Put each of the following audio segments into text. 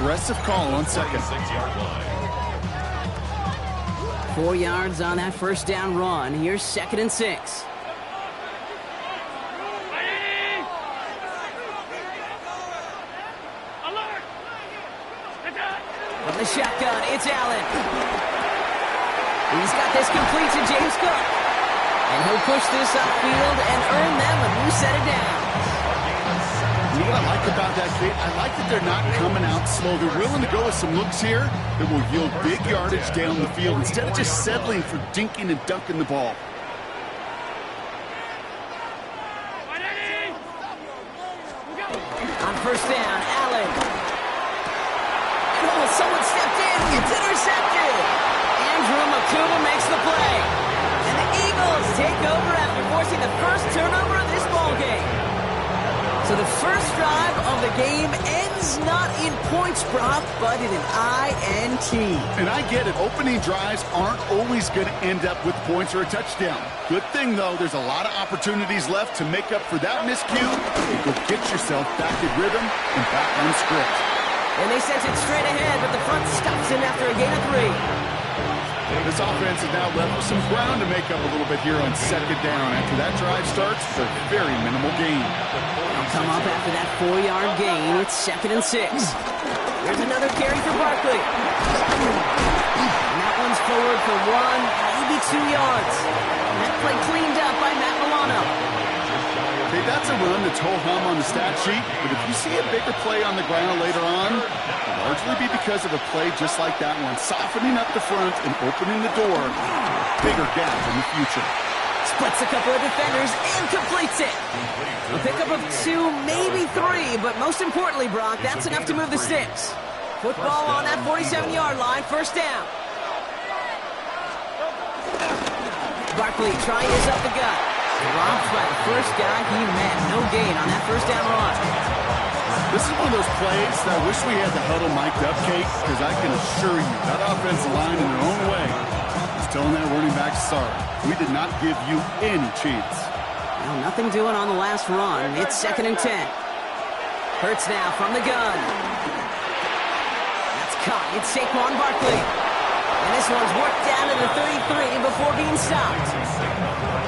aggressive call on second. 4 yards on that first down run. Here's 2nd and 6. From the shotgun, it's Allen. He's got this complete to James Cook. And he'll push this upfield and earn them a new set of downs. You know what I like about that, Kate? I like that they're not coming out slow. They're willing to go with some looks here that will yield big yardage down the field instead of just settling for dinking and dunking the ball. On first down, Allen. Oh, someone stepped in. It's intercepted. Andrew Makuba makes the play. And the Eagles take over after forcing the first turnover of this ball game. So the first drive of the game ends not in points, Brock, but in an INT. And I get it. Opening drives aren't always going to end up with points or a touchdown. Good thing, though, there's a lot of opportunities left to make up for that miscue. Go get yourself back in rhythm and back on script. And they sent it straight ahead, but the front stops him after a gain of 3. This offense is now left with some ground to make up a little bit here on second down. After that drive starts, a very minimal gain. They'll come up after that 4-yard gain. It's 2nd and 6. There's another carry for Barkley. And that one's forward for 1, maybe 2 yards. And that play cleaned up by Matt Milano. Okay, that's a run that's ho-hum on the stat sheet, but if you see a bigger play on the ground later on, it'll largely be because of a play just like that one, softening up the front and opening the door, bigger gap in the future. Splits a couple of defenders and completes it. A pickup of 2, maybe 3, but most importantly, Brock, that's enough to move the sticks. Football on that 47-yard line, first down. Barkley trying his up the gut. Dropped by the first guy he met. No gain on that first down run. This is one of those plays that I wish we had the huddle mic'd up, Kate, because I can assure you that offensive line in their own way is telling that running back, sorry, we did not give you any chance. Well, nothing doing on the last run. It's 2nd and 10. Hurts now from the gun. That's caught. It's Saquon Barkley. And this one's worked down to the 33 before being stopped.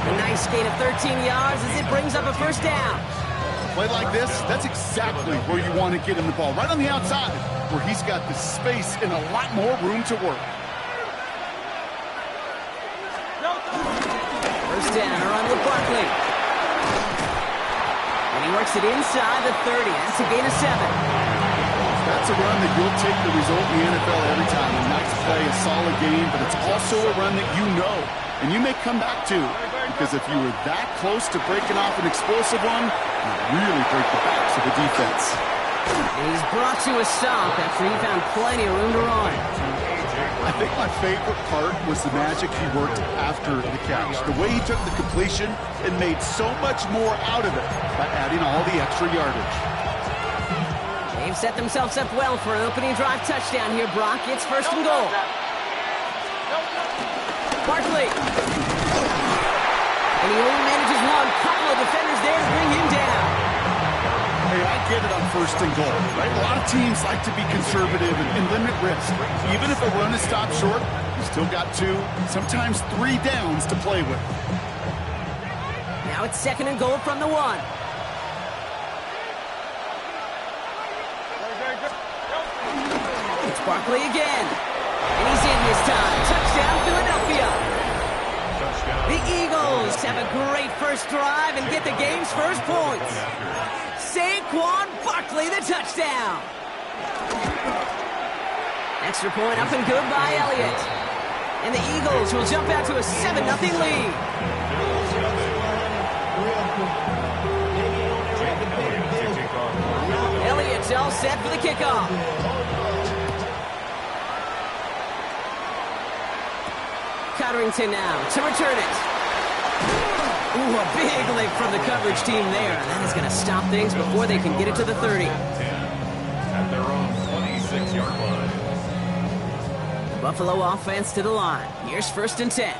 A nice gain of 13 yards as it brings up a first down. A play like this, that's exactly where you want to get him the ball, right on the outside, where he's got the space and a lot more room to work. First down, a run with Barkley. And he works it inside the 30. That's a gain of 7. That's a run that you'll take the result in the NFL every time. A nice play, a solid game, but it's also a run that you know, and you may come back to. Because if you were that close to breaking off an explosive one, you really break the backs of the defense. And he's brought to a stop after he found plenty of room to run. I think my favorite part was the magic he worked after the catch. The way he took the completion and made so much more out of it by adding all the extra yardage. They've set themselves up well for an opening drive touchdown here, Brock. It's 1st and goal. Barkley. And he only manages one. Couple of defenders there to bring him down. Hey, I get it on 1st and goal, right? A lot of teams like to be conservative and limit risk. Even if a run is stopped short, you still got 2, sometimes 3 downs to play with. Now it's 2nd and goal from the 1. It's Barkley again. And he's in this time. Touchdown, Philadelphia. The Eagles have a great first drive and get the game's first points. Saquon Barkley, the touchdown. Extra point up and good by Elliott. And the Eagles will jump out to a 7-0 lead. Elliott's all set for the kickoff. Cotterington now to return it. Ooh, a big lick from the coverage team there. And that is going to stop things before they can get it to the 30. At their own 26-yard line. Buffalo offense to the line. Here's 1st and 10.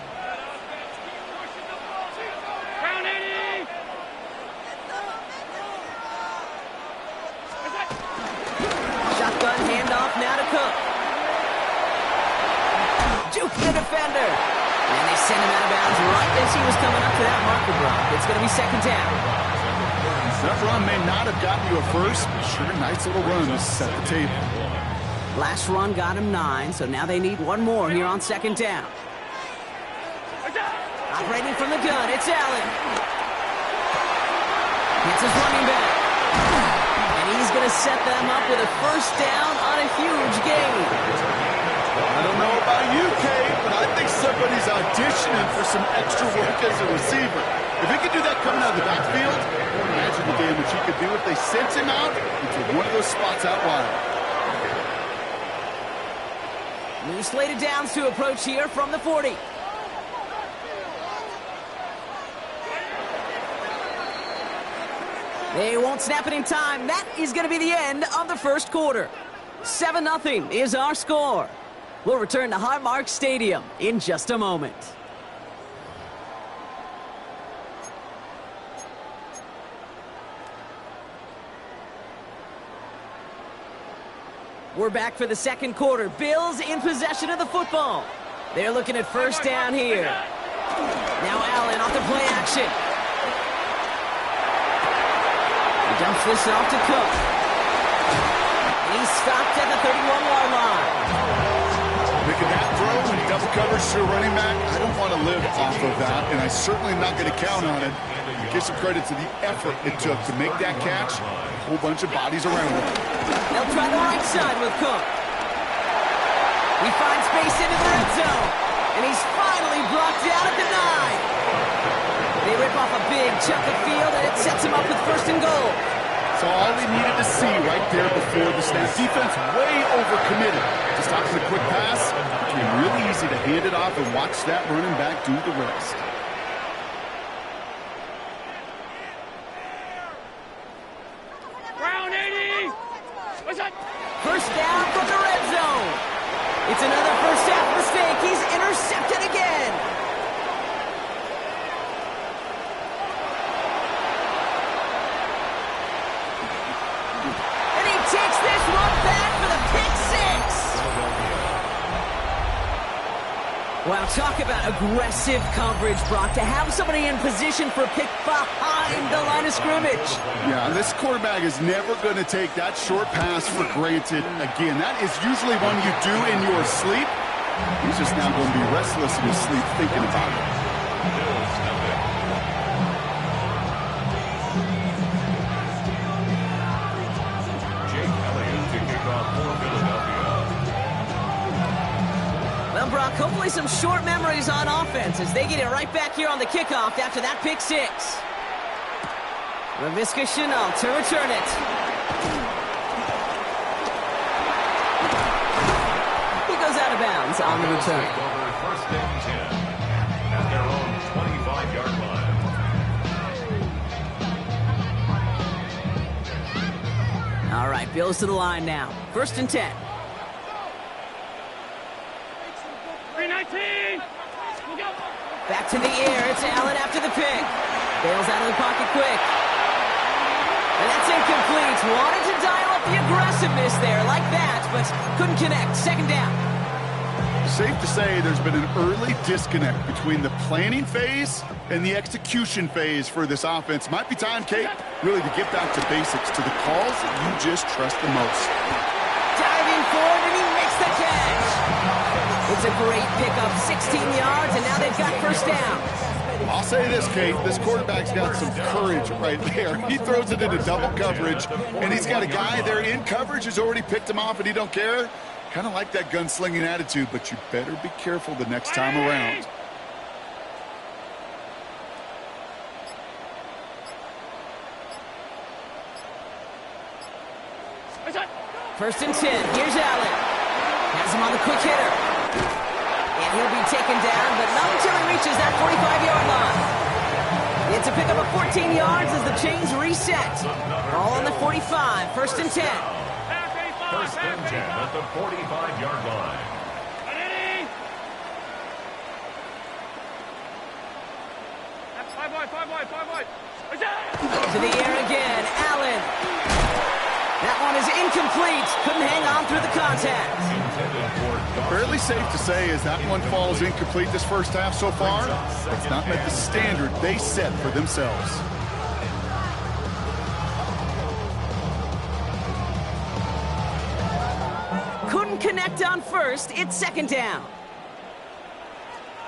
shotgun handoff now to Cook. Juke the defender. And they send him out of bounds right as he was coming up to that marker block. It's going to be second down. That run may not have gotten you a first, but sure, nice little run to set the table. Last run got him 9, so now they need one more here on second down. Operating from the gun, it's Allen. It's his running back. And he's going to set them up with a first down on a huge gain. I don't know about you, Kate, but I think somebody's auditioning for some extra work as a receiver. If he could do that coming out of the backfield, imagine the damage he could do if they sent him out into one of those spots out wide. New slated downs to approach here from the 40. They won't snap it in time. That is going to be the end of the first quarter. 7-0 is our score. We'll return to Highmark Stadium in just a moment. We're back for the second quarter. Bills in possession of the football. They're looking at first down here. Now Allen off the play action. He dumps this off to Cook. And he's stopped at the 31-yard line. Making that throw in double coverage to a running back, I don't want to live off of that, and I certainly am not going to count on it. Give some credit to the effort it took to make that catch. A whole bunch of bodies around him. They'll try the right side with Cook. He finds space into the red zone, and he's finally brought down at the 9. They rip off a big chunk of field, and it sets him up with first and goal. So all he needed to see right there before the snap. Defense way overcommitted. Just stopping the quick pass. It became really easy to hand it off and watch that running back do the rest. First down from the red zone. It's another first half mistake. He's intercepted again. And he takes this one back for the pick six. Wow, talk about aggressive coverage, Brock. To have somebody in position for a pick behind the line of scrimmage. Yeah, this quarterback is never going to take that short pass for granted again. That is usually one you do in your sleep. He's just now going to be restless in his sleep thinking about it. Well, Brock, hopefully some short memories on offense as they get it right back here on the kickoff after that pick six. Laviska Shenault to return it. He goes out of bounds on the return. First and 10 at their own 25-yard line. All right, Bills to the line now. First and 10. 319. Back to the air. It's Allen after the pick. Bails out of the pocket quick. And that's incomplete. Wanted to dial up the aggressiveness there like that, but couldn't connect. Second down. Safe to say there's been an early disconnect between the planning phase and the execution phase for this offense. Might be time, Kate, really to get back to basics, to the calls that you just trust the most. Diving forward, and he makes the catch. It's a great pickup, 16 yards, and now they've got first down. I'll say this, Kate, this quarterback's got some courage right there. He throws it into double coverage, and he's got a guy there in coverage who's already picked him off, and he don't care. Kind of like that gunslinging attitude, but you better be careful the next time around. First and 10. Here's Allen. Has him on the quick hitter. And he'll be taken down, but not until he reaches that 45-yard line. It's a pickup of 14 yards as the chains reset. All on the 45. First and 10. First and 10 at the 45-yard line. Five wide. To the air again. Allen. That one is incomplete. Couldn't hang on through the contact. Fairly safe to say as that one falls incomplete this first half so far, it's not met the standard they set for themselves. Couldn't connect on first. It's second down.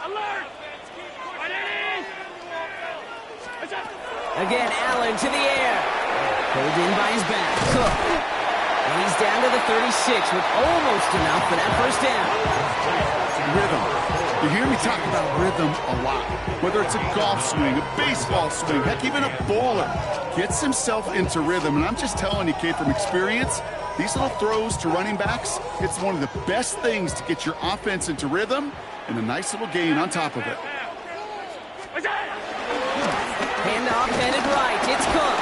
Alert! Again, Allen to the air. Pulled in by his back. Cook. And he's down to the 36 with almost enough for that first down. Rhythm. You hear me talk about rhythm a lot. Whether it's a golf swing, a baseball swing, heck, even a bowler gets himself into rhythm. And I'm just telling you, kid, from experience, these little throws to running backs, it's one of the best things to get your offense into rhythm and a nice little gain on top of it. Handoff headed right. It's Cook.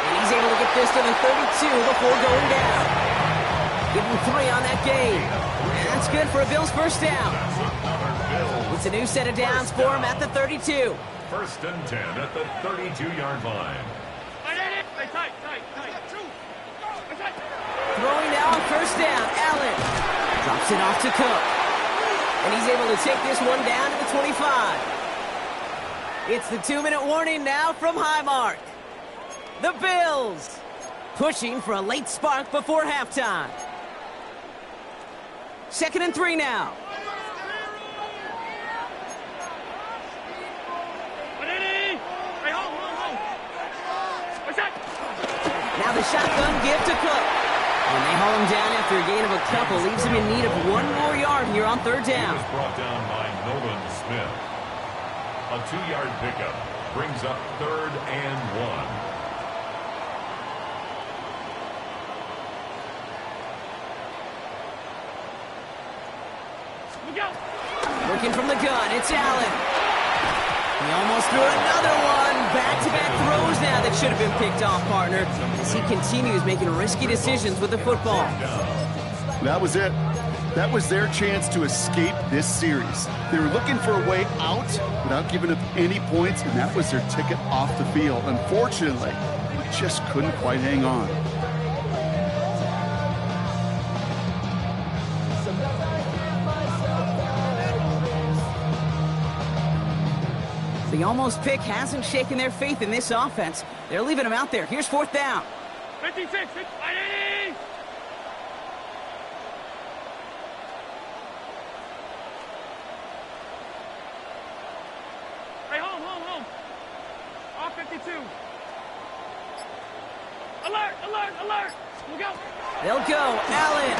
And he's able to get this to the 32 before going down. Give him 3 on that gain. That's good for a Bills first down. It's a new set of downs for him at the 32. First and 10 at the 32-yard line. Throwing now on first down. Allen drops it off to Cook. And he's able to take this one down to the 25. It's the 2-minute warning now from Highmark. The Bills pushing for a late spark before halftime. 2nd and 3 now. Now the shotgun give to Cook. And they haul him down after a gain of a couple. Leaves him in need of 1 more yard here on third down. He was brought down by Nolan Smith. A 2-yard pickup brings up 3rd and 1. Working from the gun, it's Allen. He almost threw another one. Back-to-back throws now that should have been picked off, partner, as he continues making risky decisions with the football. That was it. That was their chance to escape this series. They were looking for a way out without giving up any points, and that was their ticket off the field. Unfortunately, they just couldn't quite hang on. The almost pick hasn't shaken their faith in this offense. They're leaving him out there. Here's 4th down. 56, 80! Hey, home. Off 52. Alert! We'll go. They'll go. Allen.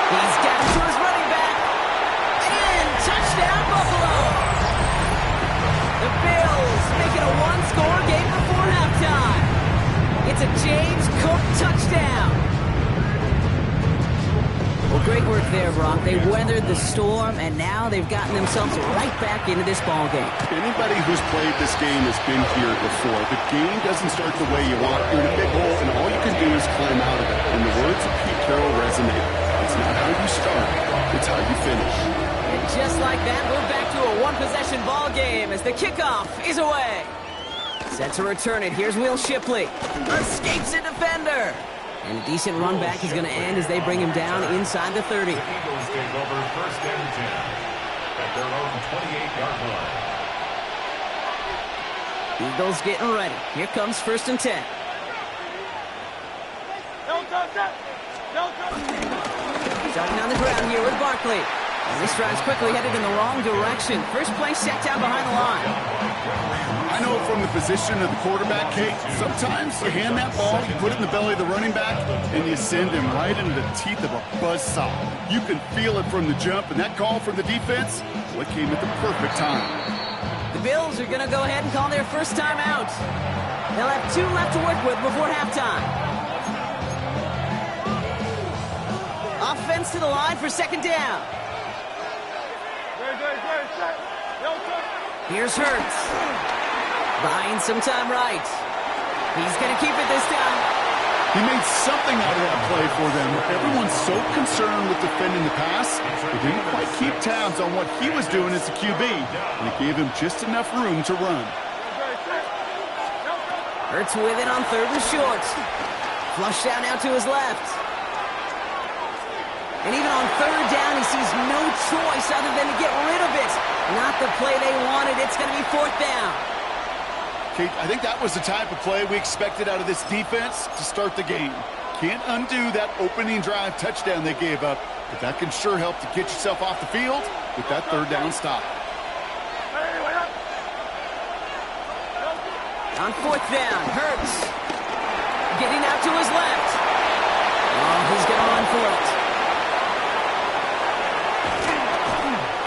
He's down to his running back. And touchdown, Buffalo. The Bills make it a 1-score game before halftime. It's a James Cook touchdown. Well, great work there, Brock. They weathered the storm, and now they've gotten themselves right back into this ball game. Anybody who's played this game has been here before. The game doesn't start the way you want. You're in a big hole, and all you can do is climb out of it. And the words of Pete Carroll resonate. It's not how you start, it's how you finish. And just like that, we're back to a 1-possession ball game as the kickoff is away. Set to return it. Here's Will Shipley. Escapes a defender. And a decent run back is going to end as they bring him down inside the 30. The Eagles take over 1st and 10 at their own 28-yard line. Eagles getting ready. Here comes 1st and 10. Starting on the ground here with Barkley. And this drive's quickly headed in the wrong direction. First play set down behind the line. I know from the position of the quarterback, Kate, sometimes you hand that ball, you put it in the belly of the running back, and you send him right into the teeth of a buzzsaw. You can feel it from the jump, and that call from the defense, well, it came at the perfect time. The Bills are going to go ahead and call their first time out. They'll have 2 left to work with before halftime. Offense to the line for 2nd down. Here's Hurts. Buying some time right. He's going to keep it this time. He made something out of that play for them. Everyone's so concerned with defending the pass, they didn't quite keep tabs on what he was doing as a QB, and it gave him just enough room to run. Hurts with it on 3rd and short. Flushed out now to his left. And even on 3rd down, he sees no choice other than to get rid of it. Not the play they wanted. It's going to be 4th down. Kate, I think that was the type of play we expected out of this defense to start the game. Can't undo that opening drive touchdown they gave up, but that can sure help to get yourself off the field with that 3rd down stop. On 4th down, Hurts getting out to his left. Oh, he's going to run for it.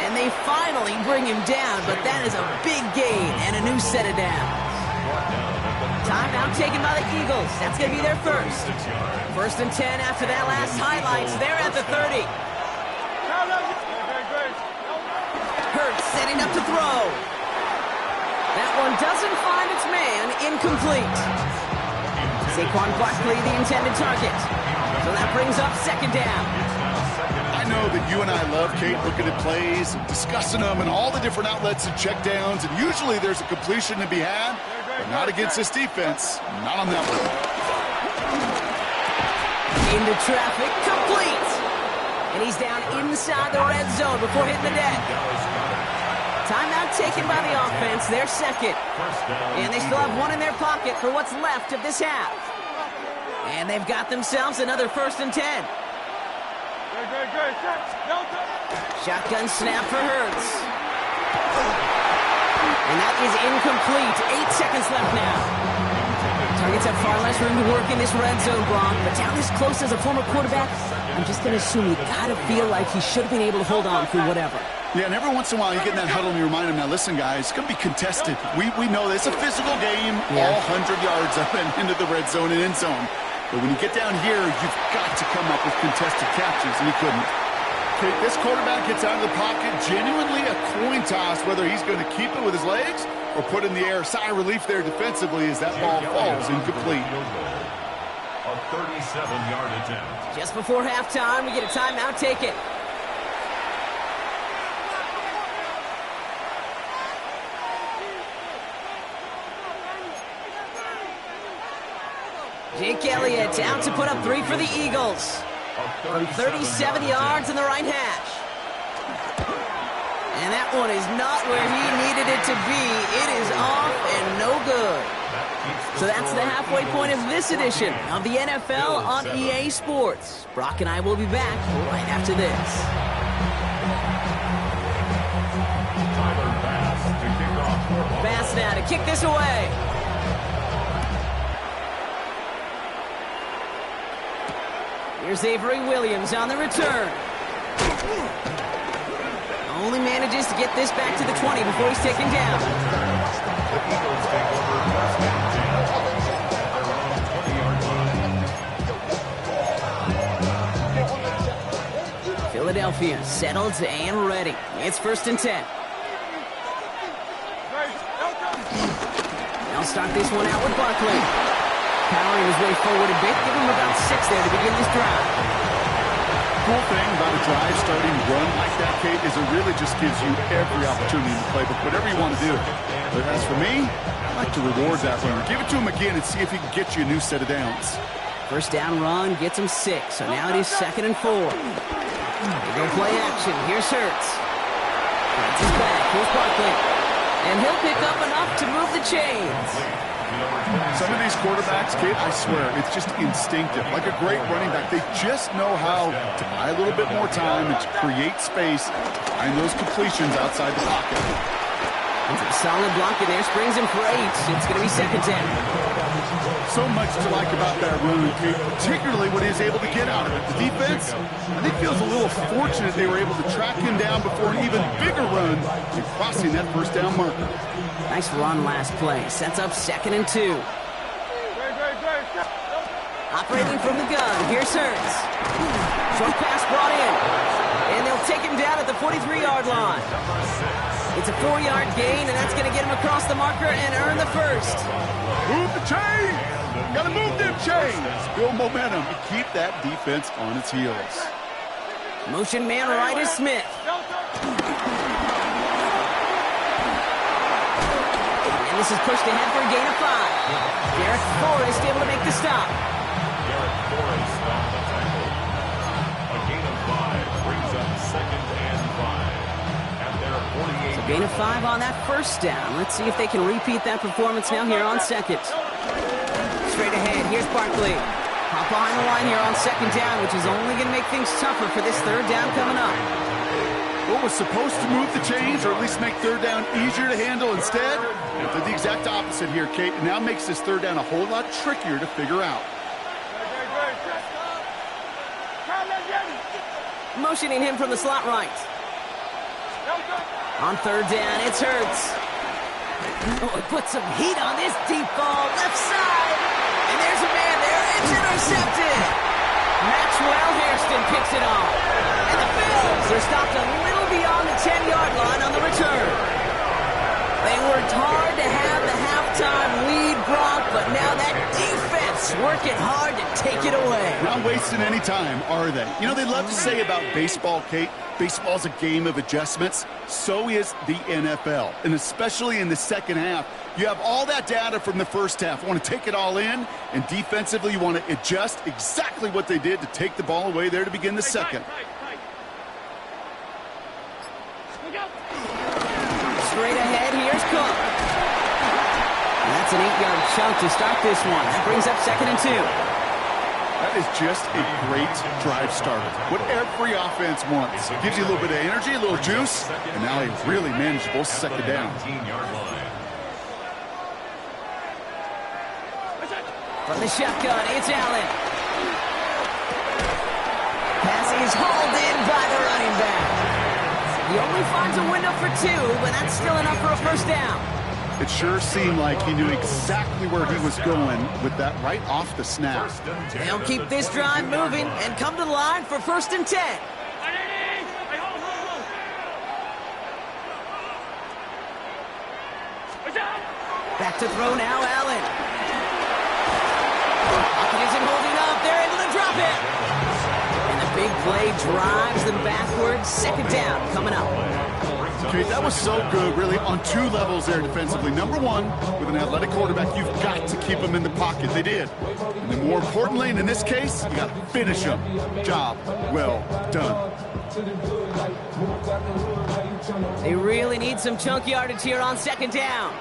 And they finally bring him down, but that is a big gain and a new set of downs. Timeout taken by the Eagles. That's going to be their first. 1st and 10 after that last highlights. They're at the 30. Hurts setting up to throw. That one doesn't find its man. Incomplete. Saquon Barkley, the intended target. So that brings up 2nd down. I know that you and I love, Kate, looking at plays, discussing them, and all the different outlets and check downs, and usually there's a completion to be had, but not against this defense. Not on that one. Into traffic, complete. And he's down inside the red zone before hitting the deck. Timeout taken by the offense, their second. And they still have one in their pocket for what's left of this half. And they've got themselves another 1st and 10. Shotgun snap for Hurts. And that is incomplete. 8 seconds left now. Targets have far less room to work in this red zone, Gronk. But down this close as a former quarterback, I'm just going to assume you got to feel like he should have been able to hold on through whatever. Yeah, and every once in a while you get in that huddle and you remind him, now listen, guys, it's going to be contested. We know this. It's a physical game, all 100 yards up and into the red zone and end zone. But when you get down here, you've got to come up with contested catches, and he couldn't. Okay, this quarterback gets out of the pocket, genuinely a coin toss, whether he's going to keep it with his legs or put in the air. Sigh of relief there defensively as that ball falls incomplete. A 37-yard attempt. Just before halftime, we get a timeout taken. Jake Elliott out to put up 3 for the Eagles. From 37 yards in the right hash. And that one is not where he needed it to be. It is off and no good. So that's the halfway point of this edition of the NFL on EA Sports. Brock and I will be back right after this. Bass now to kick this away. Here's Avery Williams on the return. Only manages to get this back to the 20 before he's taken down. Philadelphia settled and ready. It's 1st and 10. They'll start this one out with Barkley. Powering his way forward a bit, give him about 6 there to begin this drive. Cool thing about a drive starting run like that, Kate, is it really just gives you every opportunity to play with whatever you want to do. But as for me, I like to reward that runner. Give it to him again and see if he can get you a new set of downs. 1st down run gets him 6, so now it is 2nd and 4. They go play action. Here's Hurts. That's his back. Here's Barkley. And he'll pick up enough to move the chains. Some of these quarterbacks, Kate, I swear, it's just instinctive. Like a great running back, they just know how to buy a little bit more time and to create space, find those completions outside the pocket. And some solid blocking there, springs him for 8. It's going to be 2nd down. So much to like about that run, Kate, particularly when he was able to get out of it. The defense, I think, feels a little fortunate they were able to track him down before an even bigger run in crossing that 1st down marker. Nice run last play. Sets up 2nd and 2. Operating from the gun. Here's Hurts. Short pass brought in. And they'll take him down at the 43-yard line. It's a 4-yard gain, and that's going to get him across the marker and earn the 1st. Move the chain! Got to move them chains! Build momentum to keep that defense on its heels. Motion man right is Smith. And And this is pushed ahead for a gain of 5. Derek Forrest able to make the stop. Derek Forrest on the tackle. A gain of 5 brings up 2nd and 5. At their 48. So gain of 5 on that first down. Let's see if they can repeat that performance now here on 2nd. Straight ahead, here's Barkley. Hop behind the line here on 2nd down, which is only going to make things tougher for this 3rd down coming up. What was supposed to move the chains, or at least make 3rd down easier to handle instead, did the exact opposite here, Kate. It now makes this 3rd down a whole lot trickier to figure out. Motioning him from the slot right. On 3rd down, it's Hurts. Oh, it puts some heat on this deep ball, left side. And there's a man there, it's intercepted. Maxwell Hairston picks it off. And the Bills are stopped a little beyond the 10-yard line on the return. They worked hard to have the halftime lead, Brock, but now that defense working hard to take it away. Not wasting any time, are they? You know, they love to say about baseball, Kate, baseball's a game of adjustments. So is the NFL. And especially in the second half, you have all that data from the first half. You want to take it all in, and defensively you want to adjust exactly what they did to take the ball away there to begin the second. Straight ahead, here's Cook. And that's an 8-yard chunk to start this one. That brings up 2nd and 2. That is just a great drive starter. What every offense wants. Gives you a little bit of energy, a little juice, and now a really manageable 2nd down. From the shotgun, it's Allen. Pass is hauled in by the running back. He only finds a window for 2, but that's still enough for a first down. It sure seemed like he knew exactly where he was going with that right off the snap. They'll keep this drive moving and come to the line for 1st and 10. Back to throw now, Allen. Pocket isn't holding up. They're able to drop it. And the big play drives them backwards. 2nd down coming up. Okay, that was so good, really, on 2 levels there defensively. Number 1, with an athletic quarterback, you've got to keep him in the pocket. They did. And then more importantly, and in this case, you got to finish him. Job well done. They really need some chunk yardage here on 2nd down.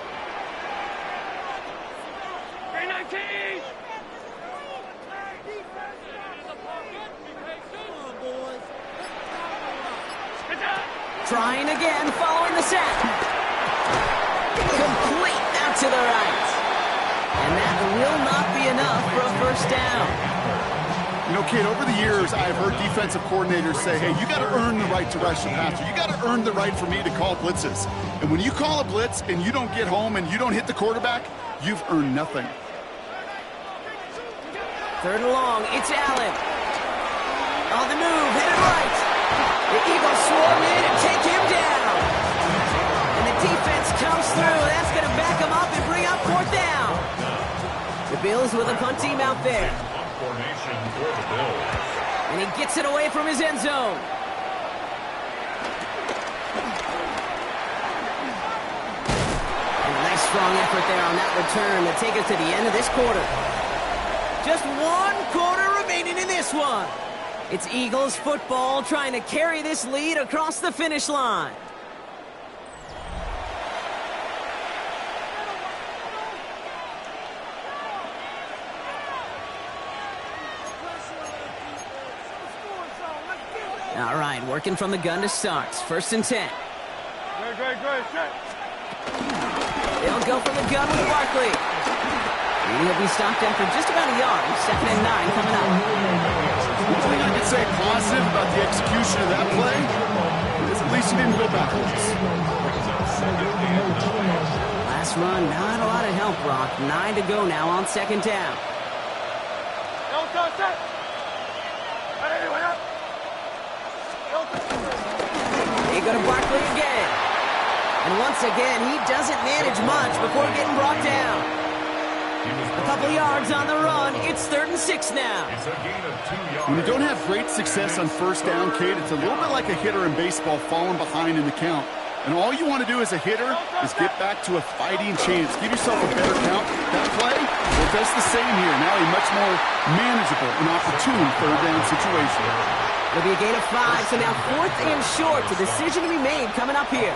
Trying again, following the sack. Complete out to the right. And that will not be enough for a first down. You know, Kate, over the years, I've heard defensive coordinators say, hey, you got to earn the right to rush the passer. You got to earn the right for me to call blitzes. And when you call a blitz and you don't get home and you don't hit the quarterback, you've earned nothing. 3rd and long, it's Allen. On the move, headed right. The Eagles swarm in and take him down. And the defense comes through. That's going to back him up and bring up 4th down. The Bills with a punt team out there. Formation for the Bills. And he gets it away from his end zone. And a nice strong effort there on that return to take us to the end of this quarter. Just 1 quarter remaining in this one. It's Eagles football trying to carry this lead across the finish line. All right, working from the gun to start. 1st and 10. Great. They'll go from the gun with Barkley. He'll be stopped after just about a yard. 2nd and 9 coming up. One thing I could say positive about the execution of that play is at least he didn't go backwards. Last run, not a lot of help, Brock. 9 to go now on 2nd down. They go to Barkley again. And once again, he doesn't manage much before getting brought down. A couple yards on the run. It's 3rd and 6 now. It's a gain of 2 yards. When you don't have great success on 1st down, Kate, it's a little bit like a hitter in baseball falling behind in the count. And all you want to do as a hitter is get back to a fighting chance. Give yourself a better count. That play, well, does the same here. Now a much more manageable and opportune third down situation. It'll be a gain of 5, so now 4th and short. The decision to be made coming up here.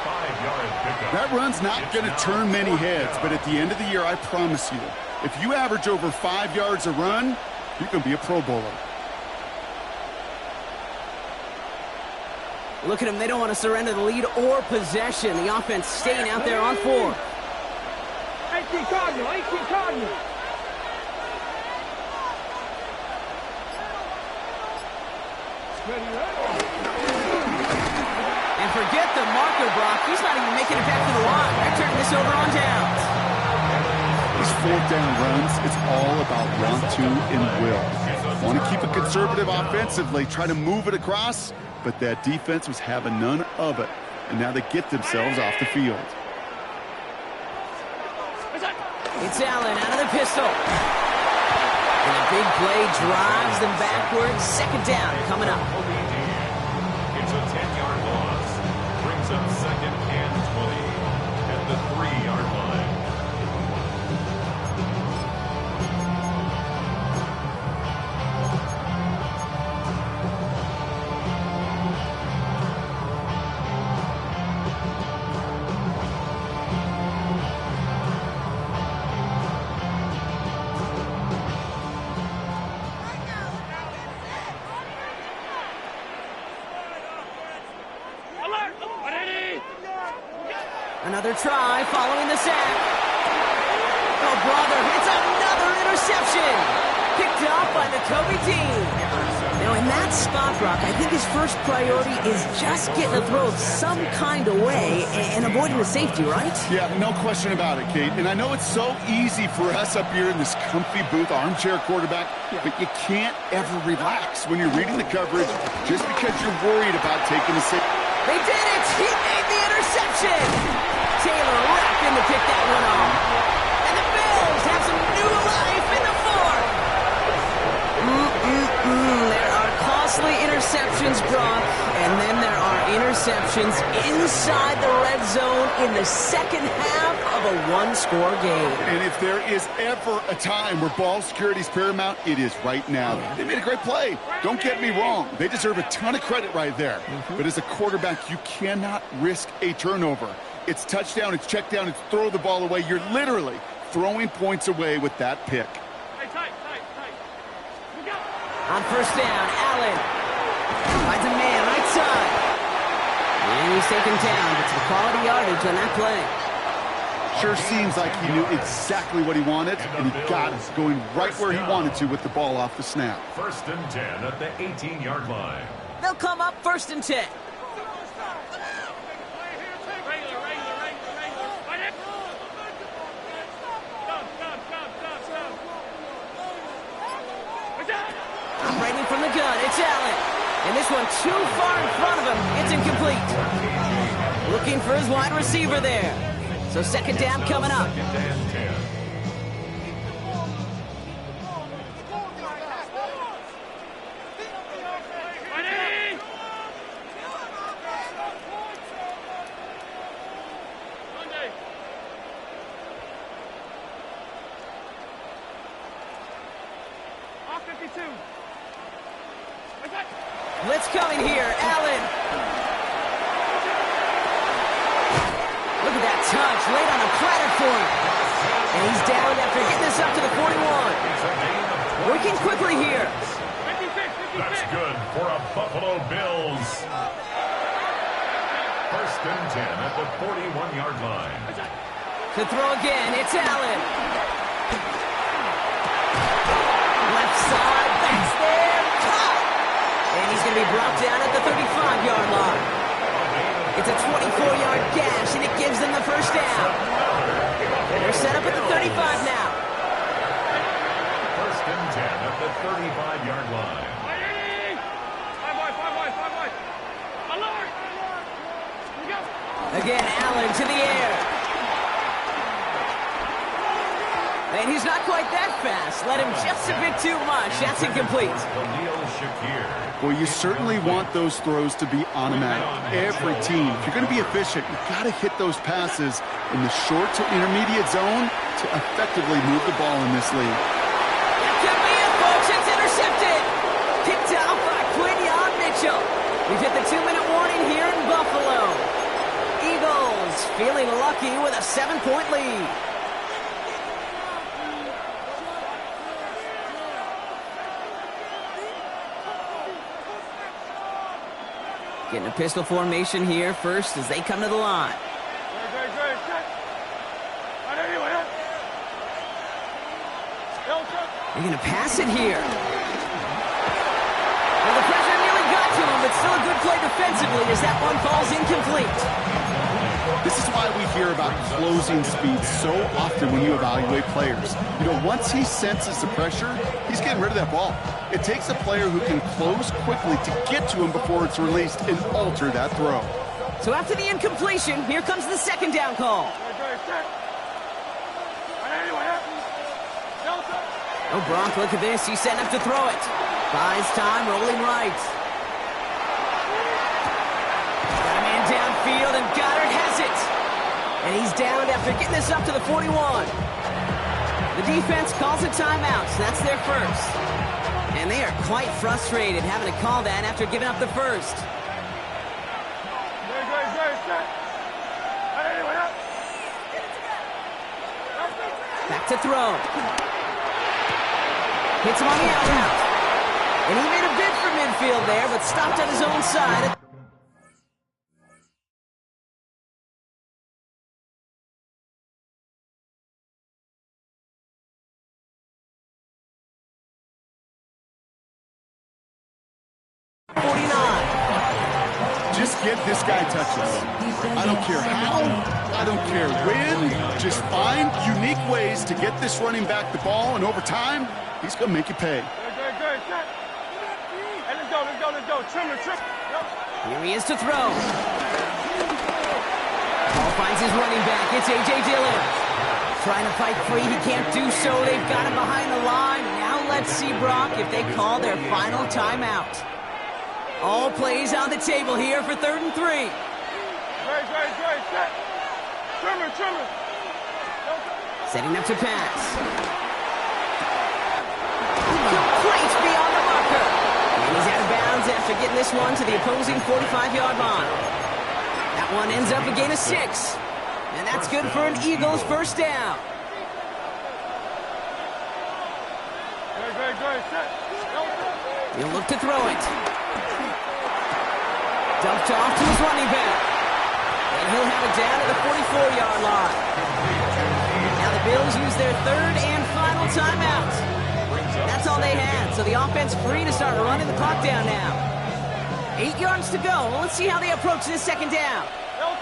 That run's not going to turn many heads, but at the end of the year, I promise you, if you average over 5 yards a run, you can be a Pro Bowler. Look at them. They don't want to surrender the lead or possession. The offense staying out there on 4. 18 Cardinal, 18 Cardinal. And forget the marker, Brock. He's not even making it back to the line. They're turning this over on downs. These 4th down runs, it's all about want to and will. Want to keep it conservative offensively, try to move it across, but that defense was having none of it. And now they get themselves off the field. It's Allen out of the pistol. And a big play drives them backwards. 2nd down coming up. It's a 10-yard loss. Brings up 2nd and 20 at the 3-yard line. Another try following the sack. Oh, brother, it's another interception. Picked up by the Jacobi team. Now, in that spot, Brock, I think his first priority is just getting the throw some kind of way and avoiding the safety, right? Yeah, no question about it, Kate. And I know it's so easy for us up here in this comfy booth, armchair quarterback, but you can't ever relax when you're reading the coverage just because you're worried about taking the safety. They did it! He made the interception! Taylor rapping to pick that one off. And the Bills have some new life in the 4th. There are costly interceptions, Brock, and then there are interceptions inside the red zone in the 2nd half of a one-score game. And if there is ever a time where ball security is paramount, it is right now. They made a great play. Don't get me wrong. They deserve a ton of credit right there. But as a quarterback, you cannot risk a turnover. It's touchdown, it's check down, it's throw the ball away. You're literally throwing points away with that pick. Tight. On 1st down, Allen finds a man right side. And he's taken down, but some quality yardage on that play. Sure seems like he knew exactly what he wanted, and he got it going right where he wanted to with the ball off the snap. 1st and 10 at the 18-yard line. They'll come up 1st and 10. Operating from the gun, it's Allen. And this one too far in front of him. It's incomplete. Looking for his wide receiver there. So 2nd down coming up. 2nd and 10. Blitz coming here, Allen. Look at that touch, laid on a platter for him. And he's down after getting this up to the 41. Working quickly here. 56. That's good for a Buffalo Bills. 1st and 10 at the 41-yard line. To throw again, it's Allen. Left side, that's there, caught. And he's going to be brought down at the 35-yard line. It's a 24-yard gash, and it gives them the 1st down. They're set up at the 35 now. 1st and 10 at the 35-yard line. Five wide. Alert! Here we go. Again, Allen to the air. And And he's not quite that fast. Let him just a bit too much. That's incomplete. Well, you certainly want those throws to be automatic. Every team, if you're going to be efficient, you've got to hit those passes in the short to intermediate zone to effectively move the ball in this league. Jacobi, folks, it's intercepted. Picked out by Quinyon Mitchell. We've hit the 2-minute warning here in Buffalo. Eagles feeling lucky with a 7-point lead. Getting a pistol formation here first as they come to the line. They're going to pass it here. Well, the pressure nearly got to him, but still a good play defensively as that one falls incomplete. This is why we hear about closing speed so often when you evaluate players. You know, once he senses the pressure, he's getting rid of that ball. It takes a player who can close quickly to get to him before it's released and alter that throw. So after the incompletion, here comes the second down call. Oh, Bronk, look at this. He's setting up to throw it. Buys time, rolling right. Got a man downfield, and Goddard has it. And he's down after getting this up to the 41. The defense calls a timeout, so that's their first. And they are quite frustrated having to call that after giving up the first. Back to throw. Hits him on the out. And he made a bid for midfield there, but stopped on his own side. Just get this guy touches. I don't care how, I don't care when. Just find unique ways to get this running back the ball, and over time, he's going to make you pay. Hey, let's go. Trim. Here he is to throw. Ball finds his running back. It's A.J. Dillon. Trying to fight free. He can't do so. They've got him behind the line. Now let's see, Brock, if they call their final timeout. All plays on the table here for 3rd and 3. Great. Trim. Setting up to pass. Complete beyond the marker. And he's out of bounds after getting this one to the opposing 45-yard line. That one ends up a gain of 6. And that's good for an Eagles first down. He'll look to throw it. Dumped off to his running back. And he'll have it down to the 44-yard line. Now the Bills use their 3rd and final timeout. That's all they had, so the offense free to start running the clock down now. 8 yards to go. Well, let's see how they approach this second down. They'll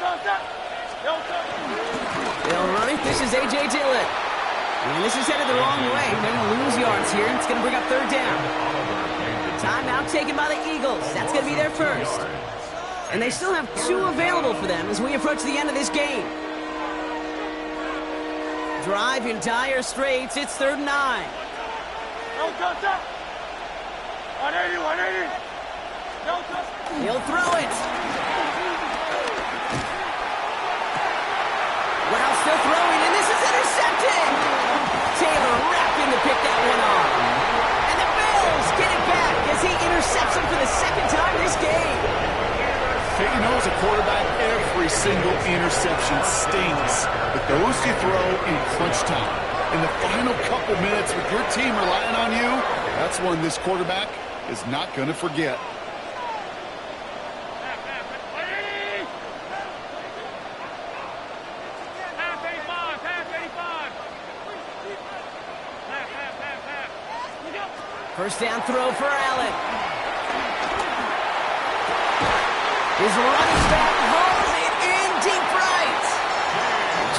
run it. This is A.J. Dillon. And this is headed the wrong way. They're going to lose yards here. It's going to bring up 3rd down. Timeout taken by the Eagles. That's going to be their first. And they still have 2 available for them as we approach the end of this game. Drive in dire straits. It's 3rd and 9. 180. He'll throw it. Wow, still throwing, and this is intercepted. Taylor rapping to pick that one off. And the Bills get it back as he intercepts him for the 2nd time this game. You know, as a quarterback, every single interception stings. But those you throw in crunch time. In the final couple minutes with your team relying on you, that's one this quarterback is not going to forget. First down throw for Allen. His running back hauls it in deep right.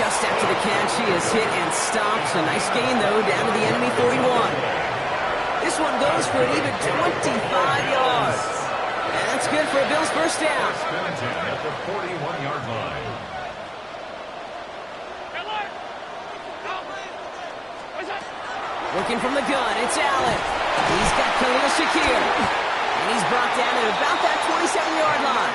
Just after the catch, he is hit and stopped. A nice gain, though, down to the enemy 41. This one goes for an even 25 yards. And that's good for a Bills first down. At the 41-yard line. Working from the gun, it's Allen. He's got Khalil Shakir. And he's brought down at about that 27-yard line.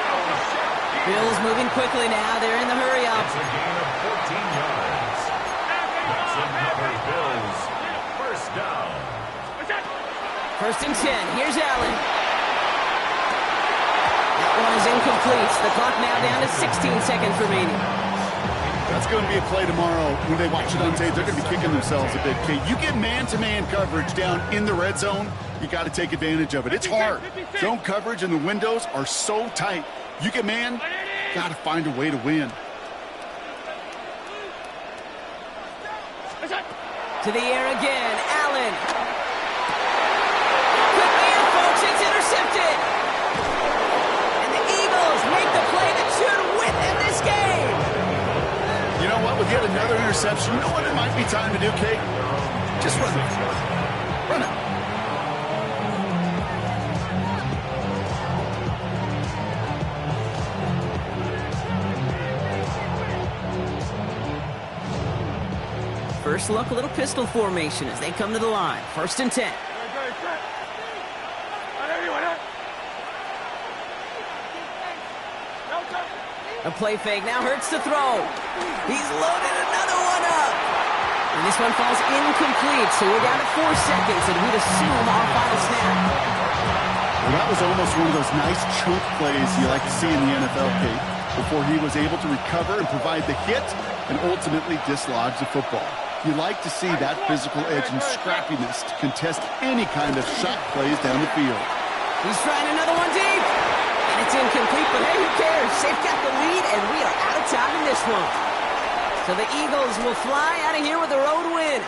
Bills moving quickly now. They're in the hurry up. It's a gain of 14 yards. That's another Bills. First down. First and 10. Here's Allen. That one is incomplete. The clock now down to 16 seconds remaining. That's going to be a play tomorrow. When they watch it on tape, they're going to be kicking themselves a bit, Kate. You get man-to-man coverage down in the red zone, you got to take advantage of it. It's hard. Zone coverage and the windows are so tight. You get man, got to find a way to win. To the air again, Allen. Could be it, folks. It's intercepted. And the Eagles make the play that should win them this game. You know what? With yet another interception, you know what it might be time to do, Kate? Just run it. Run it. First look, a little pistol formation as they come to the line. First and 10. A play fake now hurts to throw. He's loaded another one up. And this one falls incomplete, so we're down to 4 seconds, and we'd assume our final snap. Well, that was almost one of those nice chunk plays you like to see in the NFL, Kate, before he was able to recover and provide the hit and ultimately dislodge the football. You like to see that physical edge and scrappiness to contest any kind of shot plays down the field. He's trying another one deep. And it's incomplete, but hey, who cares? They've got the lead, and we are out of time in this one. So the Eagles will fly out of here with a road win.